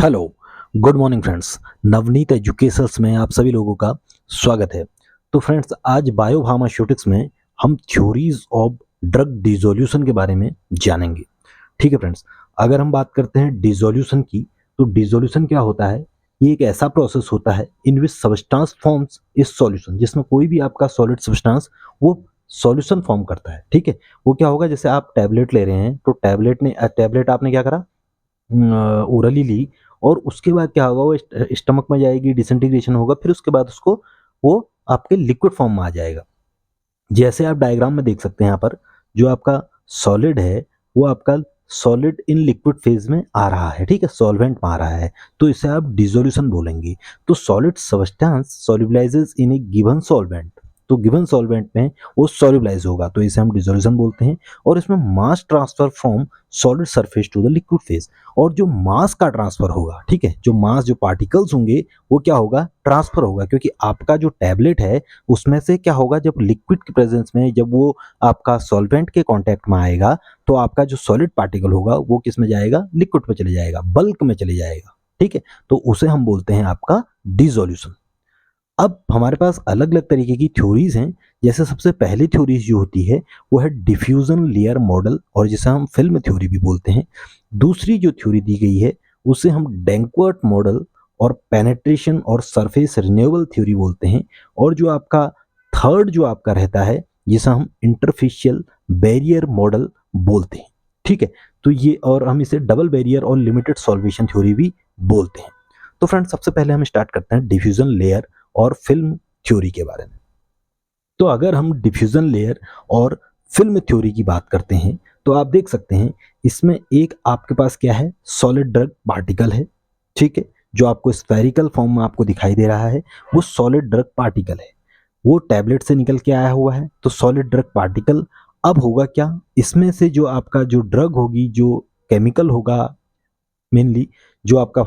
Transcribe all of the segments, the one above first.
Hello, good morning friends. Navneet educations में आप सभी लोगों का स्वागत है। तो फ्रेंड्स, आज बायोफार्मास्यूटिक्स में हम थ्योरीज ऑफ ड्रग डिसोल्यूशन के बारे में जानेंगे। ठीक है फ्रेंड्स, अगर हम बात करते हैं डिसोल्यूशन की, तो डिसोल्यूशन क्या होता है? ये एक ऐसा प्रोसेस होता है in which substance forms is solution, जिसमें कोई भी आपका सॉलिड सब्सटेंस वो सॉल्यूशन फॉर्म करता है। ठीक है, वो क्या होगा, जैसे आप टैबलेट ले रहे हैं तो टैबलेट आपने क्या करा, ओरली ली, और उसके बाद क्या होगा, वो स्टमक में जाएगी, डिसइंटीग्रेशन होगा, फिर उसके बाद उसको वो आपके लिक्विड फॉर्म में आ जाएगा। जैसे आप डायग्राम में देख सकते हैं, यहाँ पर जो आपका सॉलिड है वो आपका सॉलिड इन लिक्विड फेज में आ रहा है। ठीक है, सॉल्वेंट में आ रहा है, तो इसे आप डिसोल्यूशन बोलेंगे। तो solid substance सॉल्युबलाइजेज in a given solvent, तो गिवन सॉल्वेंट में वो सॉल्युबलाइज होगा, तो इसे हम डिसोल्यूशन बोलते हैं। और इसमें mass transfer from solid surface to the liquid phase, और जो मास का ट्रांसफर होगा, ठीक है, जो मास, जो पार्टिकल्स होंगे वो क्या होगा, ट्रांसफर होगा। क्योंकि आपका जो टैबलेट है उसमें से क्या होगा, जब लिक्विड के प्रेजेंस में, जब वो आपका सॉल्वेंट के कांटेक्ट में आएगा, तो आपका जो सॉलिड पार्टिकल होगा वो किस में जाएगा, लिक्विड में चले जाएगा, बल्क में चले जाएगा। ठीक है, तो उसे हम बोलते हैं आपका डिसोल्यूशन। अब हमारे पास अलग अलग तरीके की थ्योरीज हैं। जैसे सबसे पहली थ्योरीज जो होती है वो है डिफ्यूजन लेयर मॉडल, और जिसे हम फिल्म थ्योरी भी बोलते हैं। दूसरी जो थ्योरी दी गई है उसे हम डैंकवर्ट मॉडल और पेनेट्रेशन और सरफेस रिन्यूएबल थ्योरी बोलते हैं। और जो आपका थर्ड जो आपका रहता है, जिसे हम इंटरफेशियल बैरियर मॉडल बोलते हैं। ठीक है, तो ये, और हम इसे डबल बैरियर और लिमिटेड सॉल्वेशन थ्योरी भी बोलते हैं। तो फ्रेंड्स, सबसे पहले हम स्टार्ट करते हैं डिफ्यूजन लेयर और फिल्म थ्योरी के बारे में। तो अगर हम डिफ्यूजन लेयर और फिल्म थ्योरी की बात करते हैं, तो आप देख सकते हैं इसमें एक आपके पास क्या है, सॉलिड ड्रग पार्टिकल है। ठीक है, जो आपको स्फेरिकल फॉर्म में आपको दिखाई दे रहा है वो सॉलिड ड्रग पार्टिकल है। वो टैबलेट से निकल के आया हुआ है, तो सॉलिड ड्रग पार्टिकल। अब होगा क्या, इसमें से जो आपका जो ड्रग होगी, जो केमिकल होगा मेनली, जो आपका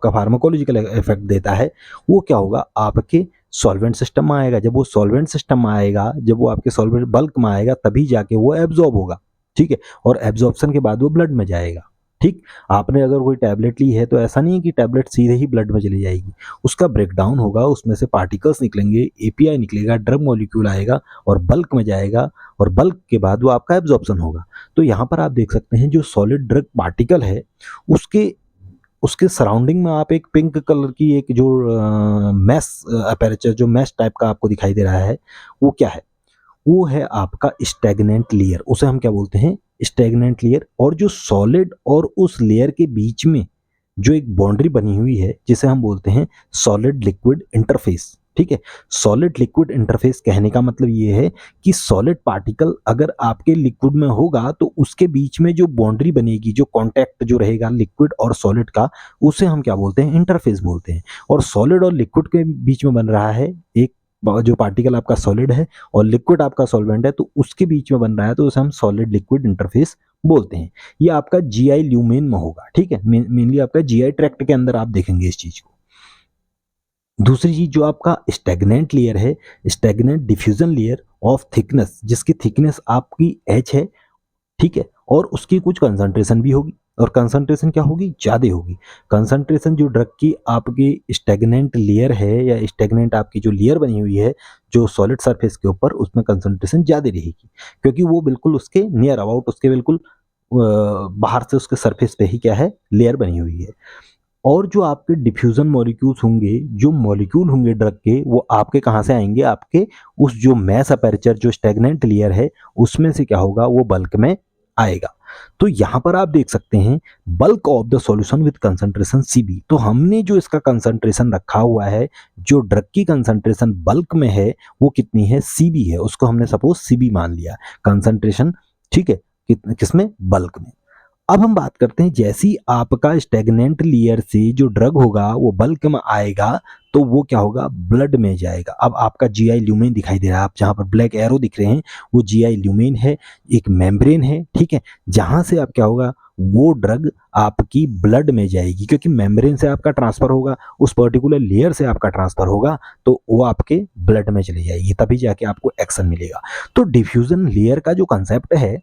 फार्माकोलॉजिकल इफेक्ट देता है, वो क्या होगा, आपके सॉल्वेंट सिस्टम में आएगा। जब वो सॉल्वेंट सिस्टम में आएगा, जब वो आपके सॉल्वेंट बल्क में आएगा, तभी जाके वो एब्जॉर्ब होगा। ठीक है, और एब्जॉर्प्शन के बाद वो ब्लड में जाएगा। ठीक, आपने अगर कोई टैबलेट ली है तो ऐसा नहीं है कि टैबलेट सीधे ही ब्लड में चली जाएगी, उसका ब्रेकडाउन होगा, उसमें से पार्टिकल्स निकलेंगे, एपीआई निकलेगा, ड्रग मॉलिक्यूल आएगा और बल्क में जाएगा, और बल्क के बाद वो आपका एब्जॉर्प्शन होगा। तो यहाँ पर आप देख सकते हैं जो सॉलिड ड्रग पार्टिकल है, उसके उसके सराउंडिंग में आप एक पिंक कलर की एक जो मैश अपेरेचर, जो मैश टाइप का आपको दिखाई दे रहा है, वो क्या है, वो है आपका स्टैग्नेंट लेयर। उसे हम क्या बोलते हैं, स्टैग्नेंट लेयर। और जो सॉलिड और उस लेयर के बीच में जो एक बाउंड्री बनी हुई है, जिसे हम बोलते हैं सॉलिड लिक्विड इंटरफेस। ठीक है, सॉलिड लिक्विड इंटरफेस कहने का मतलब ये है कि सॉलिड पार्टिकल अगर आपके लिक्विड में होगा तो उसके बीच में जो बाउंड्री बनेगी, जो कांटेक्ट जो रहेगा लिक्विड और सॉलिड का, उसे हम क्या बोलते हैं, इंटरफेस बोलते हैं। और सॉलिड और लिक्विड के बीच में बन रहा है एक, जो पार्टिकल आपका सॉलिड है और लिक्विड आपका सॉल्वेंट है, तो उसके बीच में बन रहा है, तो उसे हम सॉलिड लिक्विड इंटरफेस बोलते हैं। ये आपका जीआई ल्यूमेन में होगा। ठीक है, मेनली आपका जीआई ट्रैक्ट के अंदर आप देखेंगे इस चीज को। दूसरी चीज जो आपका स्टैग्नेंट लेयर है, stagnant diffusion layer of thickness, जिसकी थिकनेस आपकी एच है। ठीक है, और उसकी कुछ कंसंट्रेशन भी होगी, और कंसंट्रेशन क्या होगी, ज़्यादा होगी। कंसंट्रेशन जो ड्रग की आपकी स्टैग्नेंट लेयर है, या स्टैग्नेंट आपकी जो लेयर बनी हुई है जो सॉलिड सरफेस के ऊपर, उसमें कंसंट्रेशन ज़्यादा रहेगी, क्योंकि वो बिल्कुल उसके नियर अबाउट, उसके बिल्कुल बाहर से उसके सरफेस पे ही क्या है, लेयर बनी हुई है। और जो आपके डिफ्यूजन मॉलिक्यूल्स होंगे, जो मॉलिक्यूल होंगे ड्रग के, वो आपके कहाँ से आएंगे, आपके उस जो मैस अपर्चर, जो स्टैग्नेंट लेयर है, उसमें से क्या होगा, वो बल्क में आएगा। तो यहाँ पर आप देख सकते हैं bulk of the solution with concentration CB. तो हमने जो इसका कंसंट्रेशन रखा हुआ है, जो ड्रग की कंसंट्रेशन बल्क में है, वो कितनी है, सीबी है, उसको हमने सपोज सीबी मान लिया कंसंट्रेशन। ठीक है, किसमें, बल्क में। अब हम बात करते हैं, जैसी आपका स्टेगनेंट लेयर से जो ड्रग होगा वो बल्क में आएगा, तो वो क्या होगा, ब्लड में जाएगा। अब आपका जीआई ल्यूमेन दिखाई दे रहा है, आप जहां पर ब्लैक एरो दिख रहे हैं वो जीआई ल्यूमेन है, एक मेम्ब्रेन है। ठीक है, जहां से आप क्या होगा, वो ड्रग आपकी ब्लड में जाएगी, क्योंकि मेम्ब्रेन से आपका ट्रांसफर होगा, उस पर्टिकुलर लेयर से आपका ट्रांसफर होगा, तो वो आपके ब्लड में चली जाएगी, तभी जाके आपको एक्शन मिलेगा। तो डिफ्यूजन लेयर का जो कंसेप्ट है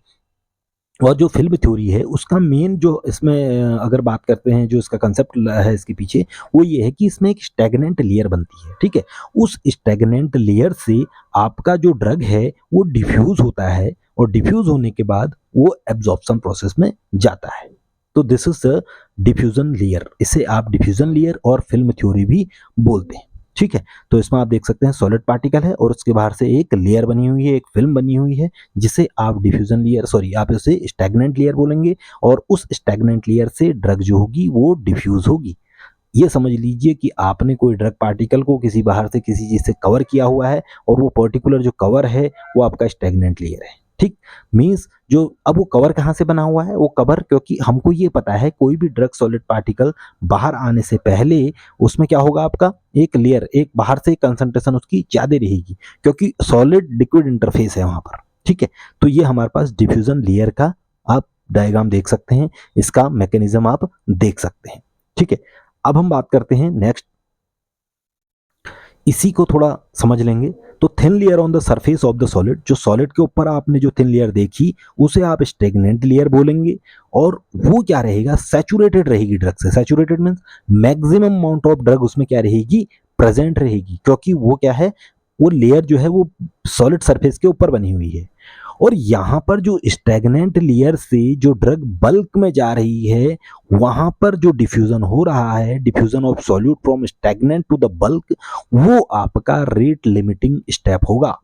और जो फिल्म थ्योरी है उसका मेन जो इसमें अगर बात करते हैं, जो इसका कंसेप्ट है इसके पीछे, वो ये है कि इसमें एक स्टैग्नेंट लेयर बनती है, ठीक है। उस स्टैग्नेंट लेयर से आपका जो ड्रग है वो डिफ्यूज होता है, और डिफ्यूज होने के बाद वो एब्जॉर्प्शन प्रोसेस में जाता है। तो this is the diffusion layer. इसे आप डिफ्यूजन लेयर और फिल्म थ्योरी भी बोलते हैं, ठीक है। तो इसमें आप देख सकते हैं सॉलिड पार्टिकल है और उसके बाहर से एक लेयर बनी हुई है, एक फिल्म बनी हुई है, जिसे आप डिफ्यूजन लेयर, सॉरी आप इसे स्टैग्नेंट लेयर बोलेंगे, और उस स्टैग्नेंट लेयर से ड्रग जो होगी वो डिफ्यूज होगी। ये समझ लीजिए कि आपने कोई ड्रग पार्टिकल को किसी बाहर से किसी चीज से कवर किया हुआ है, और वो पर्टिकुलर जो कवर है वो आपका स्टैग्नेंट लेयर है, ठीक। मींस जो अब वो कवर कहाँ से बना हुआ है, वो कवर, क्योंकि हमको ये पता है कोई भी ड्रग सॉलिड पार्टिकल बाहर आने से पहले उसमें क्या होगा, आपका एक लेयर, एक बाहर से कंसंट्रेशन उसकी ज्यादा रहेगी, क्योंकि सॉलिड लिक्विड इंटरफेस है वहां पर, ठीक है। तो ये हमारे पास डिफ्यूजन लेयर का आप डायग्राम देख सकते हैं, इसका मैकेनिज्म आप देख सकते हैं, ठीक है। अब हम बात करते हैं नेक्स्ट, इसी को थोड़ा समझ लेंगे। तो thin layer on the surface of the solid, जो सॉलिड के ऊपर आपने जो थिन लेयर देखी उसे आप स्टेगनेंट लेयर बोलेंगे, और वो क्या रहेगा, सैचुरेटेड रहेगी ड्रग से। Saturated means maximum amount of drug उसमें क्या रहेगी, प्रेजेंट रहेगी, क्योंकि वो क्या है, वो लेयर जो है वो सॉलिड सरफेस के ऊपर बनी हुई है। और यहाँ पर जो स्टैग्नेंट लेयर से जो ड्रग बल्क में जा रही है, वहां पर जो डिफ्यूजन हो रहा है, diffusion of solute from stagnant to the bulk, वो आपका रेट लिमिटिंग स्टेप होगा,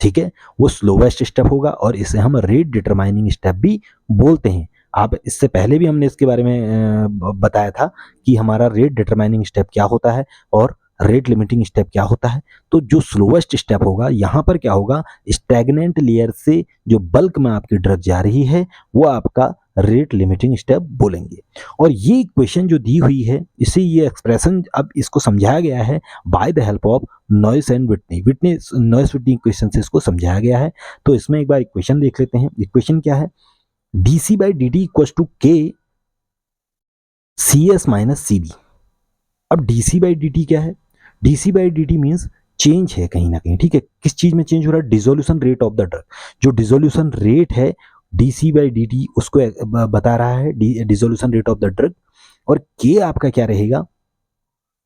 ठीक है। वो स्लोवेस्ट स्टेप होगा, और इसे हम रेट डिटरमाइनिंग स्टेप भी बोलते हैं। आप इससे पहले भी हमने इसके बारे में बताया था कि हमारा रेट डिटरमाइनिंग स्टेप क्या होता है और रेट लिमिटिंग स्टेप क्या होता है। तो जो स्लोवेस्ट स्टेप होगा, यहां पर क्या होगा, स्टैग्नेंट लेयर से जो बल्क में आपकी ड्रग जा रही है वो आपका रेट लिमिटिंग स्टेप बोलेंगे। और ये इक्वेशन जो दी हुई है, इसे ये एक्सप्रेशन अब इसको समझाया गया है by the help of noise and Whitney noise Whitney equation से इसको समझाया गया है। तो इसमें एक बार इक्वेशन देख लेते हैं। इक्वेशन क्या है, DC by D T equal to K C S minus C B. अब डीसी बाई डी टी क्या है, DC by D T means change है कहीं ना कहीं, ठीक है। किस चीज में चेंज हो रहा है, dissolution rate of the drug. जो डिसोल्यूशन रेट है डीसी बाई डी टी उसको बता रहा है, dissolution rate of the drug. और के आपका क्या रहेगा,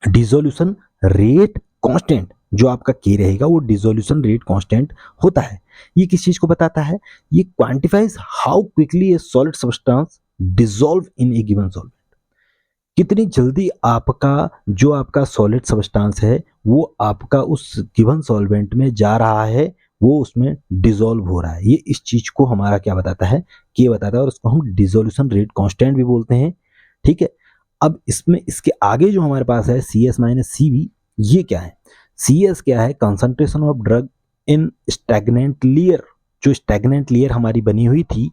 डिसोल्यूशन रेट कांस्टेंट। जो आपका के रहेगा वो डिसोल्यूशन रेट कांस्टेंट होता है। ये किस चीज को बताता है, ये quantifies how quickly a solid substance dissolve in a given solvent. कितनी जल्दी आपका जो आपका सॉलिड सब्सटेंस है वो आपका उस गिवन सॉल्वेंट में जा रहा है, वो उसमें डिसॉल्व हो रहा है। ये इस चीज को हमारा क्या बताता है, के बताता है, और उसको हम डिसोल्यूशन रेट कांस्टेंट भी बोलते हैं, ठीक है। अब इसमें इसके आगे जो हमारे पास है C S minus C V, ये क्या है, सी एस क्या है, concentration of drug in stagnant layer. जो स्टैग्नेंट लेयर हमारी बनी हुई थी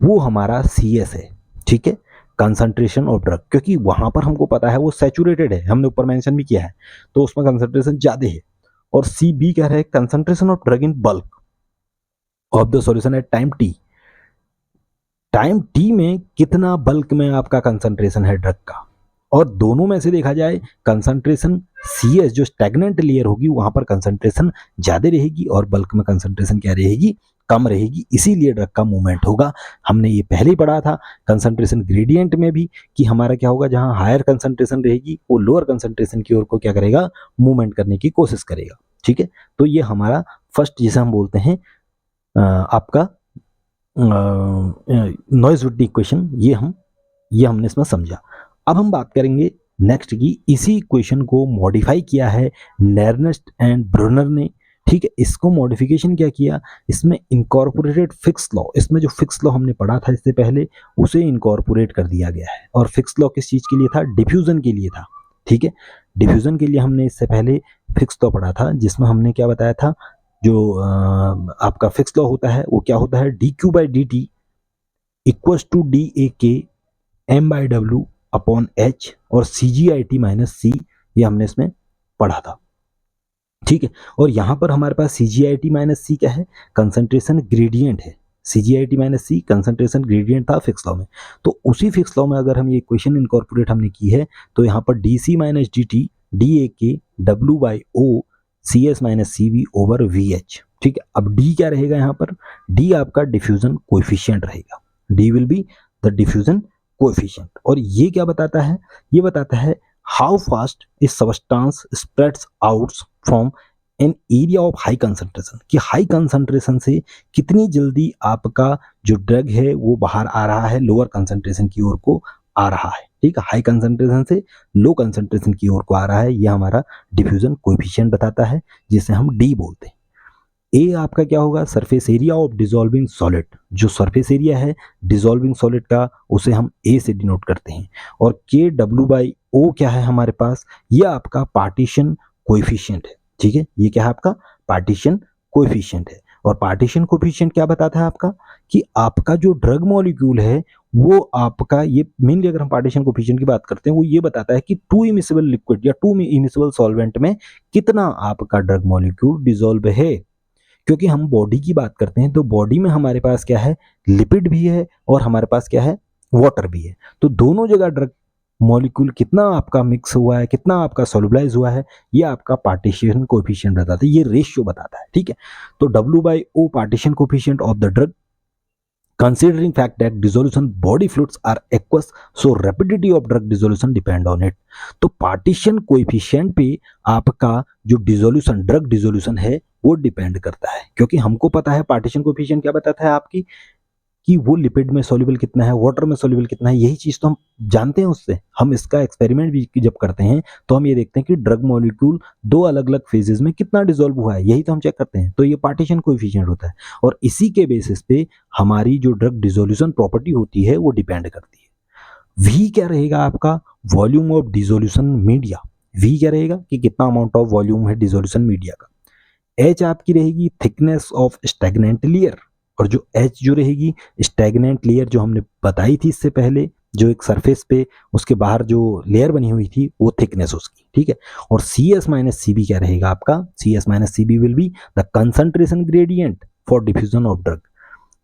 वो हमारा सी एस है, ठीक है, कंसंट्रेशन ऑफ ड्रग, क्योंकि वहां पर हमको पता है वो सैचुरेटेड है, हमने ऊपर मेंशन भी किया है, तो उसमें कंसंट्रेशन ज्यादा है। और सी बी क्या है, concentration of drug in bulk of the solution at time T. Time T में कितना बल्क में आपका कंसंट्रेशन है ड्रग का। और दोनों में से देखा जाए कंसंट्रेशन सी एस जो स्टैग्नेंट लेयर होगी वहां पर कंसंट्रेशन ज्यादा रहेगी, और बल्क में कंसंट्रेशन क्या रहेगी, कम रहेगी, इसीलिए ड्रग का मूवमेंट होगा। हमने ये पहले ही पढ़ा था कंसंट्रेशन ग्रेडियंट में भी कि हमारा क्या होगा, जहां हायर कंसंट्रेशन रहेगी वो लोअर कंसंट्रेशन की ओर को क्या करेगा, मूवमेंट करने की कोशिश करेगा, ठीक है। तो ये हमारा फर्स्ट जिसे हम बोलते हैं आपका नॉइज विटनी इक्वेशन, ये हमने इसमें समझा। अब हम बात करेंगे नेक्स्ट की, इसी इक्वेशन को मॉडिफाई किया है नेर्नेस्ट एंड ब्रूनर ने, ठीक है। इसको मॉडिफिकेशन क्या किया, इसमें इनकॉर्पोरेटेड फिक्स लॉ, इसमें जो फिक्स लॉ हमने पढ़ा था इससे पहले उसे इनकॉर्पोरेट कर दिया गया है। और फिक्स लॉ किस चीज के लिए था, डिफ्यूजन के लिए था, ठीक है। डिफ्यूजन के लिए हमने इससे पहले फिक्स लॉ पढ़ा था, जिसमें हमने क्या बताया था, जो आपका फिक्स लॉ होता है वो क्या होता है, D Q by D T equals to D A K M by W upon H, और C G I T minus सी, ये हमने इसमें पढ़ा था, ठीक है। और यहां पर हमारे पास सी जी आई टी माइनस सी क्या है, कंसंट्रेशन ग्रेडियंट है। C G I T minus C concentration gradient था फिक्स लॉ में। तो उसी फिक्स लॉ में अगर हम ये इक्वेशन इनकॉर्पोरेट हमने की है, तो यहाँ पर D C minus D T D A K W by O C S minus C V over V H, ठीक है। अब डी क्या रहेगा यहाँ पर, डी आपका डिफ्यूजन कोएफिशिएंट रहेगा, D will be the diffusion coefficient. और ये क्या बताता है, ये बताता है how fast A substance spreads out from an area of high concentration, कि हाई कंसंट्रेशन से कितनी जल्दी आपका जो ड्रग है वो बाहर आ रहा है, लोअर कंसंट्रेशन की ओर को आ रहा है। ठीक है, हाई कंसंट्रेशन से लो कंसंट्रेशन की ओर को आ रहा है, ये हमारा डिफ्यूजन कोएफिशिएंट बताता है, जिसे हम डी बोलते हैं। ए आपका क्या होगा, surface area of dissolving solid, जो सरफेस एरिया है डिसॉल्विंग सॉलिड का उसे हम ए से डिनोट करते हैं। और के डब्ल्यू बाई ओ क्या है हमारे पास, ये आपका पार्टीशन कोएफिशिएंट है। ठीक है, ये क्या है आपका पार्टीशन कोएफिशिएंट है। और पार्टीशन कोएफिशिएंट क्या बताता है आपका, कि आपका जो ड्रग मॉलिक्यूल है वो आपका, ये मेनली अगर हम पार्टीशन कोएफिशिएंट की बात करते हैं, वो ये बताता है कि टू इमिसिबल लिक्विड या टू इमिसिबल सॉल्वेंट में कितना आपका ड्रग मॉलिक्यूल डिसॉल्व है। क्योंकि हम बॉडी की बात करते हैं तो बॉडी में हमारे पास क्या है, लिपिड भी है और हमारे पास क्या है, वाटर भी है। तो दोनों जगह ड्रग मॉलिक्यूल कितना आपका मिक्स हुआ है, कितना आपका सोलुबलाइज हुआ है, ये आपका पार्टीशन कोएफिशिएंट बताता है, ये रेशियो बताता है। ठीक है, तो W by O partition coefficient of the drug, considering fact that dissolution body fluids are aqueous, so rapidity of drug dissolution depend on it। तो पार्टीशन कोएफिशिएंट पे आपका जो डिसोल्यूशन, ड्रग डिसोल्यूशन है वो डिपेंड करता है, क्योंकि हमको पता है पार्टीशन कोएफिशिएंट क्या बताता है आपकी, कि वो लिपिड में सॉल्युबल कितना है, वाटर में सॉल्युबल कितना है, यही चीज़ तो हम जानते हैं उससे। हम इसका एक्सपेरिमेंट भी जब करते हैं तो हम ये देखते हैं कि ड्रग मॉलिक्यूल दो अलग अलग फेजेस में कितना डिसॉल्व हुआ है, यही तो हम चेक करते हैं। तो ये पार्टीशन कोएफिशिएंट होता है और इसी के बेसिस पे हमारी जो ड्रग डिसोल्यूशन प्रॉपर्टी होती है वो डिपेंड करती है। वी क्या रहेगा आपका, volume of dissolution media. V क्या रहेगा कि कितना अमाउंट ऑफ वॉल्यूम है डिसोल्यूशन मीडिया का। एच आपकी रहेगी थिकनेस ऑफ स्टैग्नेंट लेयर, और जो एच जो रहेगी स्टैग्नेंट लेयर जो हमने बताई थी इससे पहले, जो एक सरफेस पे उसके बाहर जो लेयर बनी हुई थी वो थिकनेस उसकी। ठीक है, और C S minus C B क्या रहेगा आपका, C S minus C B will be the concentration gradient for diffusion of drug.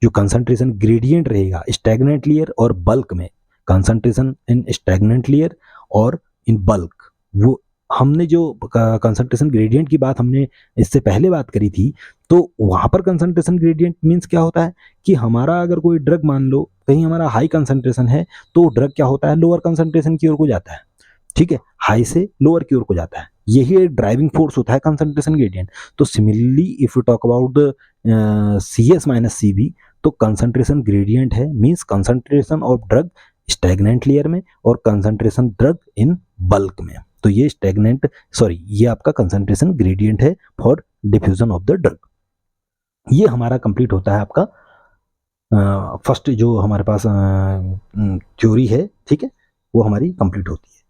जो कंसंट्रेशन ग्रेडियंट रहेगा स्टैग्नेंट लेयर और बल्क में, कंसंट्रेशन इन स्टैग्नेंट लेयर और इन बल्क, वो हमने जो कंसंट्रेशन ग्रेडियंट की बात हमने इससे पहले बात करी थी, तो वहाँ पर कंसंट्रेशन ग्रेडियंट मीन्स क्या होता है कि हमारा अगर कोई ड्रग मान लो कहीं हमारा हाई कंसंट्रेशन है तो ड्रग क्या होता है, लोअर कंसंट्रेशन की ओर को जाता है। ठीक है, हाई से लोअर की ओर को जाता है, यही एक ड्राइविंग फोर्स होता है कंसंट्रेशन ग्रेडियंट। तो similarly if you talk about the C S minus C B, तो कंसंट्रेशन ग्रेडियंट है means concentration of drug stagnant layer में और कंसंट्रेशन ड्रग इन बल्क में। तो ये स्टैग्नेंट ये आपका कंसंट्रेशन ग्रेडियंट है for diffusion of the drug. ये हमारा कंप्लीट होता है आपका फर्स्ट जो हमारे पास थ्योरी है, ठीक है, वो हमारी कंप्लीट होती है।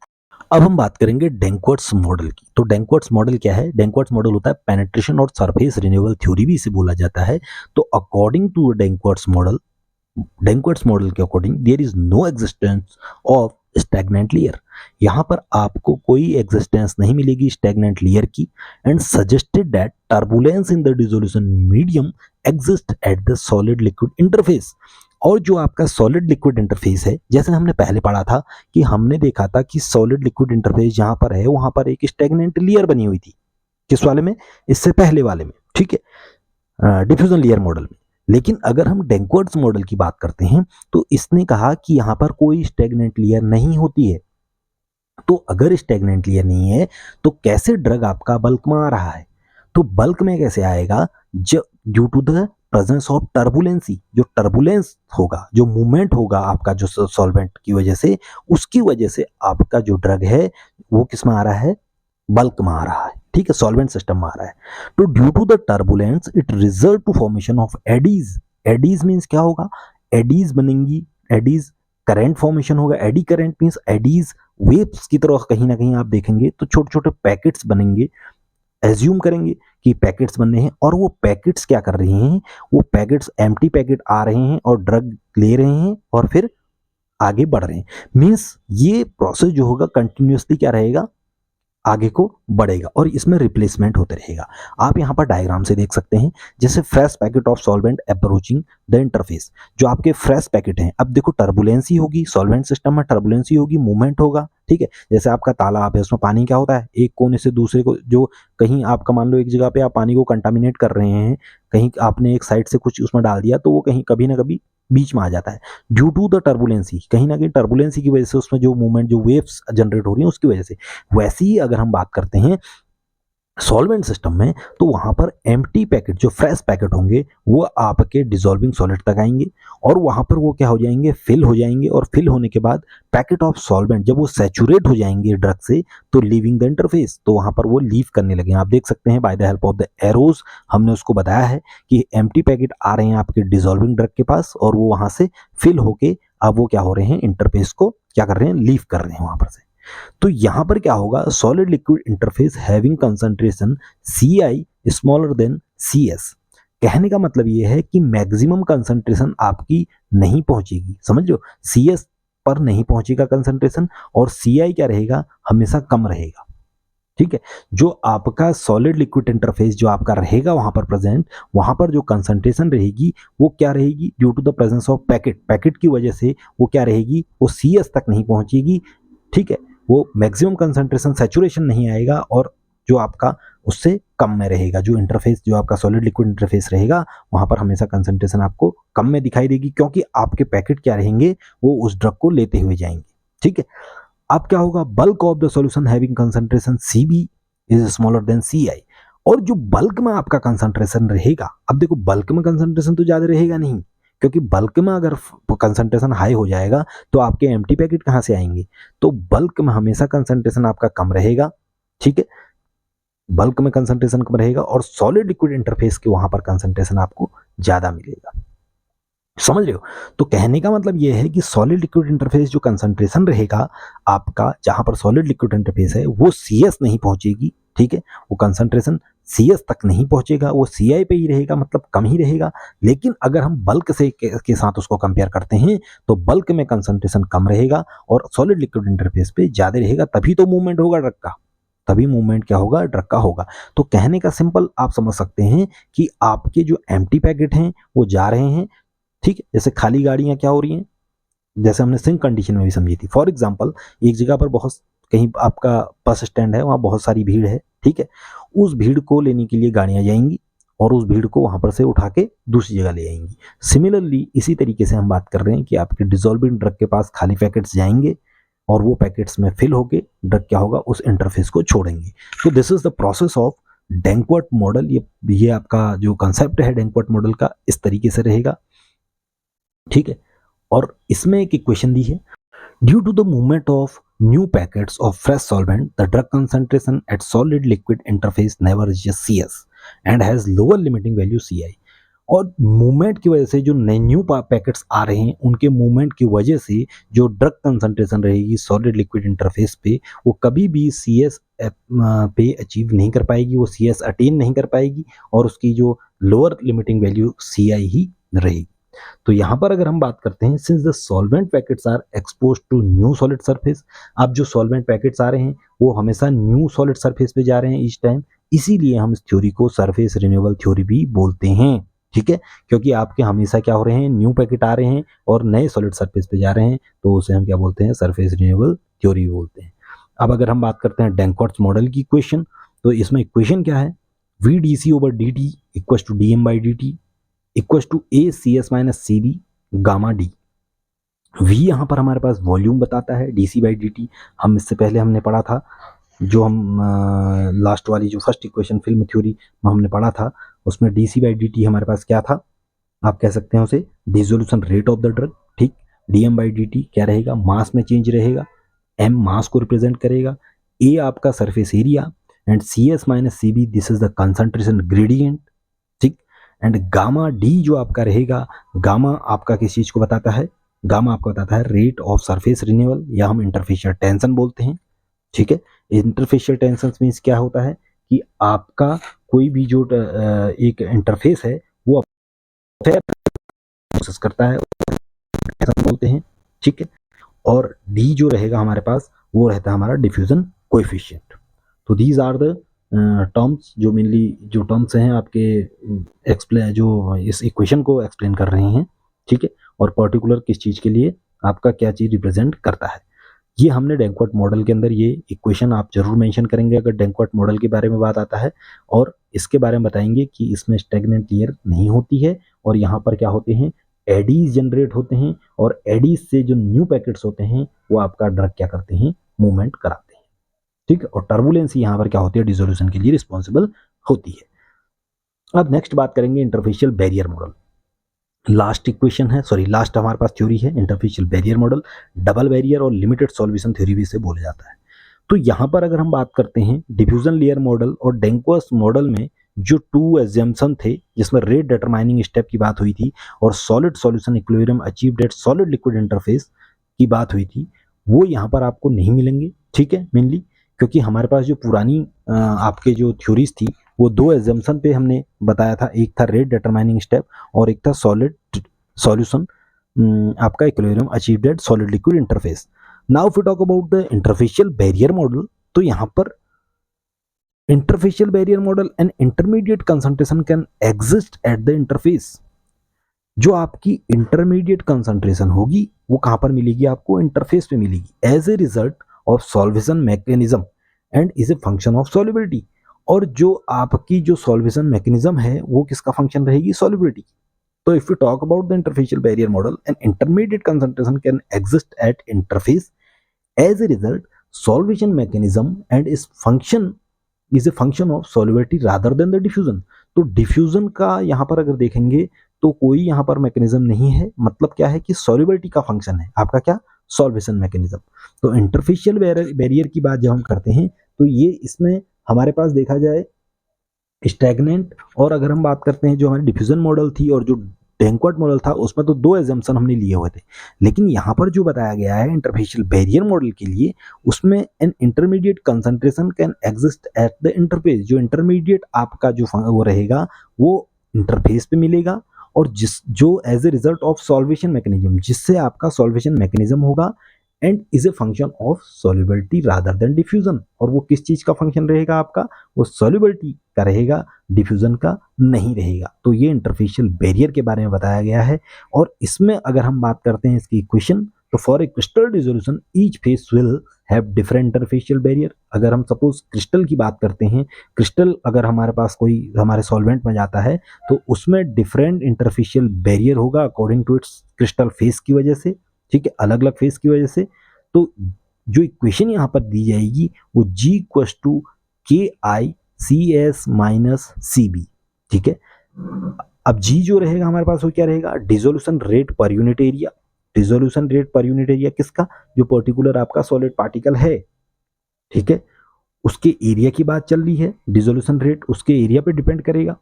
अब हम बात करेंगे डेंकवर्ट्स मॉडल की। तो डेंकवर्ट्स मॉडल क्या है, डेंकवर्ट्स मॉडल होता है पेनिट्रेशन और सरफेस रिन्यूअल थ्योरी भी इसे बोला जाता है। तो अकॉर्डिंग टू डेंकवर्ट्स मॉडल के according there is no existence of stagnant layer, यहाँ पर आपको कोई एग्जिस्टेंस नहीं मिलेगी स्टैग्नेंट लेयर की, and suggested that turbulence in the dissolution medium exist at the solid liquid interface. और जो आपका सॉलिड लिक्विड इंटरफेस है, जैसे हमने पहले पढ़ा था कि हमने देखा था कि सॉलिड लिक्विड इंटरफेस जहाँ पर है वहाँ पर एक स्टैग्नेंट लेयर बनी हुई थी, किस वाले में, इससे पहले वाले में, ठीक है, डिफ्यूजन लेयर मॉडल में। लेकिन अगर हम डेंकवर्ट्स मॉडल की बात करते हैं तो इसने कहा कि यहाँ पर कोई स्टैग्नेंट लेयर नहीं होती है। तो अगर स्टैग्नेंट लेयर नहीं है तो कैसे ड्रग आपका बल्क में आ रहा है, तो बल्क में कैसे आएगा, due to the presence of turbulency, जो टर्बुलेंस होगा, जो मूवमेंट होगा आपका जो सॉल्वेंट की वजह से, उसकी वजह से आपका जो ड्रग है वो किस में आ रहा है, बल्क में आ रहा है। ठीक है, सॉल्वेंट सिस्टम में आ रहा है। तो due to the turbulence it result to formation of eddies. Eddies means क्या होगा, एडीज बनेंगी, एडीज करंट फॉर्मेशन होगा। Eddy current means eddies waves की तरह कहीं ना कहीं आप देखेंगे तो छोटे छोटे पैकेट्स बनेंगे, एज्यूम करेंगे कि पैकेट्स बन रहे हैं, और वो पैकेट्स क्या कर रहे हैं, वो पैकेट्स एम्प्टी पैकेट आ रहे हैं और ड्रग ले रहे हैं और फिर आगे बढ़ रहे हैं। मीन्स ये प्रोसेस जो होगा कंटिन्यूसली क्या रहेगा, आगे को बढ़ेगा और इसमें रिप्लेसमेंट होते रहेगा। आप यहाँ पर डायग्राम से देख सकते हैं, जैसे fresh packet of solvent approaching the interface, जो आपके फ्रेश पैकेट हैं। अब देखो टर्बुलेंसी होगी, सॉल्वेंट सिस्टम में टर्बुलेंसी होगी, मूवमेंट होगा, ठीक है, जैसे आपका तालाब है, उसमें पानी क्या होता है, एक कोने से दूसरे को, जो कहीं आपका मान लो एक जगह पे आप पानी को कंटामिनेट कर रहे हैं, कहीं आपने एक साइड से कुछ उसमें डाल दिया तो वो कहीं कभी ना कभी बीच में आ जाता है ड्यू टू द टर्बुलेंसी, कहीं ना कहीं टर्बुलेंसी की वजह से उसमें जो मूवमेंट, जो वेव्स जनरेट हो रही हैं उसकी वजह से। वैसे ही अगर हम बात करते हैं सॉल्वेंट सिस्टम में, तो वहां पर एम्प्टी पैकेट, जो फ्रेश पैकेट होंगे, वो आपके डिसॉल्विंग सॉलिड तक आएंगे और वहां पर वो क्या हो जाएंगे, फिल हो जाएंगे। और फिल होने के बाद पैकेट ऑफ सॉल्वेंट जब वो सैचुरेट हो जाएंगे ड्रग से, तो लीविंग द इंटरफेस, तो वहां पर वो लीव करने लगे। आप देख सकते हैं by the help of the arrows हमने उसको बताया है कि एम्प्टी पैकेट आ रहे हैं आपके डिसॉल्विंग ड्रग के पास और वो वहां से फिल होके अब वो क्या हो रहे हैं, इंटरफेस को क्या कर रहे हैं, लीव कर रहे हैं वहां पर से। तो यहां पर क्या होगा, solid liquid interface having concentration Ci smaller than Cs। कहने का मतलब ये है कि मैक्सिमम कंसंट्रेशन आपकी नहीं पहुंचेगी, समझ लो, Cs पर नहीं पहुंचेगा कंसंट्रेशन, और Ci क्या रहेगा, हमेशा कम रहेगा। ठीक है, जो आपका सॉलिड लिक्विड इंटरफेस जो आपका रहेगा वहां पर प्रेजेंट, वहां पर जो कंसंट्रेशन रहेगी वो क्या रहेगी, due to the presence of packet, packet की वजह से वो क्या रहेगी, वो Cs तक नहीं पहुंचेगी। ठीक है, वो मैक्सिमम कंसंट्रेशन, सैचुरेशन नहीं आएगा, और जो आपका उससे कम में रहेगा, जो इंटरफेस, जो आपका सॉलिड लिक्विड इंटरफेस रहेगा वहां पर हमेशा कंसंट्रेशन आपको कम में दिखाई देगी, क्योंकि आपके पैकेट क्या रहेंगे, वो उस ड्रग को लेते हुए जाएंगे। ठीक है, अब क्या होगा, bulk of the solution having concentration Cb is smaller than Ci। और जो बल्क में आपका कंसंट्रेशन रहेगा, अब देखो बल्क में कंसंट्रेशन तो ज्यादा रहेगा नहीं, क्योंकि बल्क में अगर कंसंट्रेशन हाई हो जाएगा तो आपके एम्प्टी पैकेट कहां से आएंगे, तो बल्क में हमेशा कंसंट्रेशन आपका कम रहेगा। ठीक है, बल्क में कंसंट्रेशन कम रहेगा और सॉलिड लिक्विड इंटरफेस के वहां पर कंसंट्रेशन आपको ज्यादा मिलेगा। समझ रहे हो, तो कहने का मतलब यह है कि सॉलिड लिक्विड इंटरफेस जो कंसंट्रेशन रहेगा आपका, जहां पर सॉलिड लिक्विड इंटरफेस है, वो Cs नहीं पहुंचेगी। ठीक है, वो कंसंट्रेशन Cs तक नहीं पहुंचेगा, वो Ci पे ही रहेगा, मतलब कम ही रहेगा। लेकिन अगर हम बल्क से के साथ उसको कंपेयर करते हैं तो बल्क में कंसंट्रेशन कम रहेगा और सॉलिड लिक्विड इंटरफेस पे ज्यादा रहेगा, तभी तो मूवमेंट होगा ड्रग का, तभी मूवमेंट क्या होगा, ड्रग का होगा। तो कहने का सिंपल आप समझ सकते हैं कि आपके जो एम्प्टी पैकेट हैं वो जा रहे हैं। ठीक है, जैसे खाली गाड़ियां क्या हो रही हैं, जैसे हमने सिंक कंडीशन में भी समझी थी। फॉर एग्जांपल, एक जगह पर बहुत, कहीं आपका बस स्टैंड है, वहां बहुत सारी भीड़ है। ठीक है, उस भीड़ को लेने के लिए गाड़ियां जाएंगी और उस भीड़ को वहां पर से उठा के दूसरी जगह ले आएंगी। सिमिलरली इसी तरीके से हम बात कर रहे हैं कि आपके डिसॉल्विंग ड्रग के पास खाली पैकेट्स जाएंगे और वो पैकेट्स में फिल होके ड्रग क्या होगा, उस इंटरफेस को छोड़ेंगे। तो this is the process of Danckwerts model. ये आपका जो कंसेप्ट है डेंकवर्ट मॉडल का, इस तरीके से रहेगा। ठीक है, और इसमें एक इक्वेशन दी है, due to the movement of new packets of fresh solvent the drug concentration at solid liquid interface never reaches Cs and has lower limiting value Ci। और मूवमेंट की वजह से जो नए न्यू पैकेट्स आ रहे हैं, उनके मूवमेंट की वजह से जो ड्रग कंसंट्रेशन रहेगी सॉलिड लिक्विड इंटरफेस पे, वो कभी भी Cs पे अचीव नहीं कर पाएगी, वो Cs अटेन नहीं कर पाएगी, और उसकी जो लोअर लिमिटिंग वैल्यू Ci ही रहेगी। तो यहां पर अगर हम बात करते हैं, since the solvent packets are expose to new solid surface, अब जो सॉल्वेंट पैकेट्स आ रहे हैं वो हमेशा न्यू सॉलिड सरफेस पे जा रहे हैं ईच टाइम, इसीलिए हम इस थ्योरी को सरफेस रिन्यूएबल थ्योरी भी बोलते हैं। ठीक है, क्योंकि आपके हमेशा क्या हो रहे हैं, न्यू पैकेट आ रहे हैं और नए सॉलिड सरफेस पे जा रहे हैं, तो उसे हम क्या बोलते हैं, सरफेस रिन्यूएबल थ्योरी बोलते हैं। अब अगर हम बात करते हैं डेंकवर्ट्स मॉडल की इक्वेशन, तो इसमें इक्वेशन क्या है, VdC/dt equal to dm/dt equal to A/Cs-Cb gamma D. V यहाँ पर हमारे पास वॉल्यूम बताता है, dc/dt हम इससे पहले हमने पढ़ा था, जो हम लास्ट वाली जो फर्स्ट इक्वेशन फिल्म थ्योरी में हमने पढ़ा था, उसमें dc/dt हमारे पास क्या था, आप कह सकते हैं उसे dissolution rate of the drug. ठीक, dm/dt क्या रहेगा, मास में चेंज रहेगा, m मास को रिप्रेजेंट करेगा, A आपका surface area, and Cs-Cb this is the concentration gradient. ठीक, एंड गामा डी जो आपका रहेगा, गामा आपका किस चीज को बताता है, गामा आपको बताता है रेट ऑफ सरफेस रिन्यूअल, या हम इंटरफेशियल टेंशन बोलते हैं। ठीक है, इंटरफेशियल टेंशन मीन्स क्या होता है कि आपका कोई भी जो एक इंटरफेस है वो प्रोसेस करता है, टेंशन बोलते हैं। ठीक है, और डी जो रहेगा हमारे पास वो रहता है हमारा डिफ्यूजन कोएफिशिएंट। तो दीज आर द टर्म्स, जो मेनली जो टर्म्स हैं आपके एक्सप्लेन, जो इस इक्वेशन को एक्सप्लेन कर रहे हैं। ठीक है, और पर्टिकुलर किस चीज़ के लिए आपका क्या चीज़ रिप्रेजेंट करता है। ये हमने डैंकवर्ट मॉडल के अंदर ये इक्वेशन आप जरूर मेंशन करेंगे अगर डैंकवर्ट मॉडल के बारे में बात आता है, और इसके बारे में बताएंगे कि इसमें स्टैग्नेंट लेयर नहीं होती है और यहाँ पर क्या होते हैं, एडीज जनरेट होते हैं, और एडीज से जो न्यू पैकेट्स होते हैं वो आपका ड्रग क्या करते हैं, मूवमेंट कराते हैं। ठीक है, और टर्बुलेंस यहाँ पर क्या होती है, डिसोल्यूशन के लिए रिस्पॉन्सिबल होती है। अब नेक्स्ट बात करेंगे interfacial barrier model. Last equation है, सॉरी लास्ट हमारे पास थ्योरी है interfacial barrier model. Double barrier और लिमिटेड सॉल्यूशन थ्योरी भी इसे बोला जाता है। तो यहाँ पर अगर हम बात करते हैं डिफ्यूजन लेयर मॉडल और डेंक्वर्स मॉडल में जो टू एग्जाम्पशन थे, जिसमें रेट डिटरमाइनिंग स्टेप की बात हुई थी और solid solution equilibrium achieved at solid liquid interface की बात हुई थी, वो यहाँ पर आपको नहीं मिलेंगे। ठीक है, मेनली क्योंकि हमारे पास जो पुरानी आपके जो थ्योरीज थी वो दो एग्जाम्पशन पे हमने बताया था, एक था रेट डिटरमाइनिंग स्टेप और एक था सॉलिड सॉल्यूशन आपका equilibrium achieved at solid liquid interface. Now if you talk about the interfacial barrier model, तो यहाँ पर interfacial barrier model and intermediate concentration can exist at the interface. जो आपकी intermediate concentration होगी वो कहाँ पर मिलेगी, आपको इंटरफेस पे मिलेगी as a result of solvation mechanism and is a function of solubility. और जो आपकी जो सॉल्वेशन मैकेनिज्म है वो किसका फंक्शन रहेगी, सॉल्युबिलिटी। तो if you talk about the interfacial barrier model and intermediate concentration can exist at interface as a result solvation mechanism and is function is a function of solubility rather than the diffusion. तो diffusion का यहाँ पर अगर देखेंगे तो कोई यहाँ पर मैकेनिज्म नहीं है, मतलब क्या है कि सॉल्युबिलिटी का फंक्शन है आपका क्या, सॉल्वेशन मैकेनिज्म। तो इंटरफेशियल बैरियर की बात जब हम करते हैं तो ये इसमें हमारे पास देखा जाए स्टैग्नेंट, और अगर हम बात करते हैं जो हमारी डिफ्यूजन मॉडल थी और जो डैंकवर्ट मॉडल था उसमें तो दो एजम्पशन हमने लिए हुए थे, लेकिन यहाँ पर जो बताया गया है इंटरफेशियल बैरियर मॉडल के लिए उसमें an intermediate concentration can exist at the interface. जो इंटरमीडिएट आपका जो वो रहेगा वो इंटरफेस पे मिलेगा, और जो as a result of solvation mechanism, जिससे आपका सॉल्वेशन मैकेनिज्म होगा and is a function of solubility rather than diffusion. और वो किस चीज का फंक्शन रहेगा आपका, वो सॉल्युबिलिटी का रहेगा, डिफ्यूजन का नहीं रहेगा। तो ये इंटरफेशियल बैरियर के बारे में बताया गया है। और इसमें अगर हम बात करते हैं इसकी इक्वेशन, तो for a crystal dissolution each face will have different interfacial barrier. अगर हम सपोज क्रिस्टल की बात करते हैं, क्रिस्टल अगर हमारे पास कोई हमारे सॉल्वेंट में जाता है तो उसमें डिफरेंट इंटरफेशियल बैरियर होगा according to its crystal face की वजह से। ठीक है, अलग अलग फेस की वजह से। तो जो इक्वेशन यहाँ पर दी जाएगी वो G equals to KICS minus CB। ठीक है, अब G जो रहेगा हमारे पास वो क्या रहेगा, dissolution rate per unit area. Dissolution rate per unit area किसका, जो पर्टिकुलर आपका सॉलिड पार्टिकल है। ठीक है, उसके एरिया की बात चल रही है, डिसोल्यूशन रेट उसके एरिया पे डिपेंड करेगा।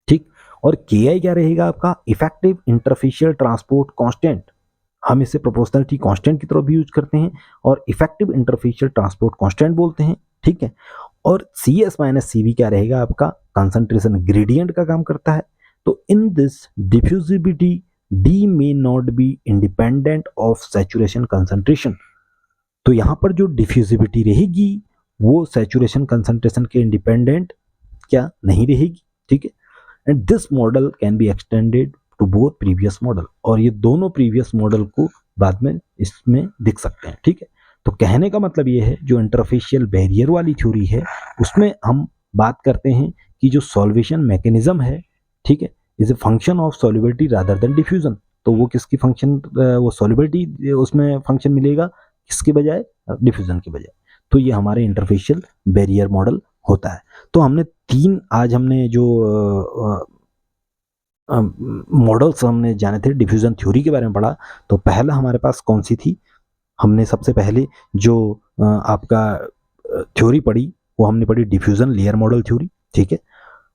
ठीक, और KI क्या रहेगा आपका, इफेक्टिव इंटरफेशियल ट्रांसपोर्ट कांस्टेंट। हम इसे प्रोपोर्शनलिटी कांस्टेंट की तरफ भी यूज करते हैं और इफेक्टिव इंटरफेशियल ट्रांसपोर्ट कांस्टेंट बोलते हैं। ठीक है, और CS माइनस CB क्या रहेगा आपका, कंसंट्रेशन ग्रेडियंट का काम करता है। तो in this diffusibility D may not be independent of saturation concentration। तो यहाँ पर जो डिफ्यूजिबिलिटी रहेगी वो सैचुरेशन कंसंट्रेशन के इंडिपेंडेंट क्या नहीं रहेगी। ठीक है, and this model can be extended to both previous model, और ये दोनों प्रीवियस मॉडल को बाद में इसमें दिख सकते हैं। ठीक है, तो कहने का मतलब ये है जो इंटरफेशियल बैरियर वाली थ्योरी है उसमें हम बात करते हैं कि जो सॉल्वेशन मैकेनिज्म है, ठीक है, is a function of solubility rather than diffusion. तो वो किसकी फंक्शन, वो सॉल्युबिलिटी उसमें फंक्शन मिलेगा किसके बजाय, डिफ्यूजन के बजाय। तो ये हमारे इंटरफेशियल बैरियर मॉडल होता है। तो हमने आज हमने जो मॉडल्स हमने जाने थे, डिफ्यूजन थ्योरी के बारे में पढ़ा। तो पहला हमारे पास कौन सी थी, हमने सबसे पहले जो आपका थ्योरी पढ़ी वो हमने पढ़ी डिफ्यूजन लेयर मॉडल थ्योरी। ठीक है,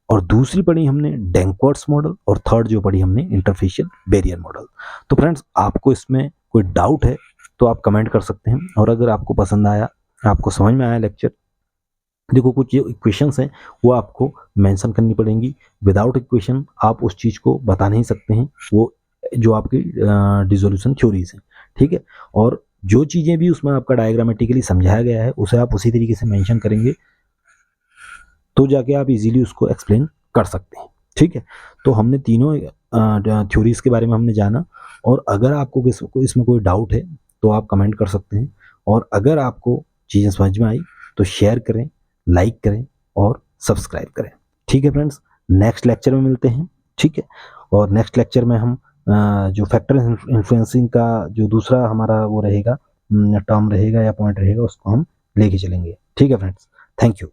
और दूसरी पढ़ी हमने डैंकवर्ट्स मॉडल, और थर्ड जो पढ़ी हमने इंटरफेशियल बैरियर मॉडल। तो फ्रेंड्स आपको इसमें कोई डाउट है तो आप कमेंट कर सकते हैं, और अगर आपको पसंद आया, आपको समझ में आया लेक्चर, देखो कुछ जो इक्वेशंस हैं वो आपको मेंशन करनी पड़ेंगी। विदाउट इक्वेशन आप उस चीज़ को बता नहीं सकते हैं, वो जो आपकी डिसोल्यूशन थ्योरीज हैं। ठीक है, और जो चीज़ें भी उसमें आपका डायग्रामेटिकली समझाया गया है उसे आप उसी तरीके से मेंशन करेंगे तो जाके आप इजीली उसको एक्सप्लेन कर सकते हैं। ठीक है, तो हमने तीनों थ्योरीज के बारे में हमने जाना, और अगर आपको इसमें कोई डाउट है तो आप कमेंट कर सकते हैं। और अगर आपको चीज़ें समझ में आई तो शेयर करें, लाइक करें और सब्सक्राइब करें। ठीक है फ्रेंड्स, नेक्स्ट लेक्चर में मिलते हैं। ठीक है, और नेक्स्ट लेक्चर में हम जो फैक्टर इन्फ्लुएंसिंग का जो दूसरा हमारा वो रहेगा, टर्म रहेगा या पॉइंट रहेगा, उसको हम लेके चलेंगे। ठीक है फ्रेंड्स, थैंक यू।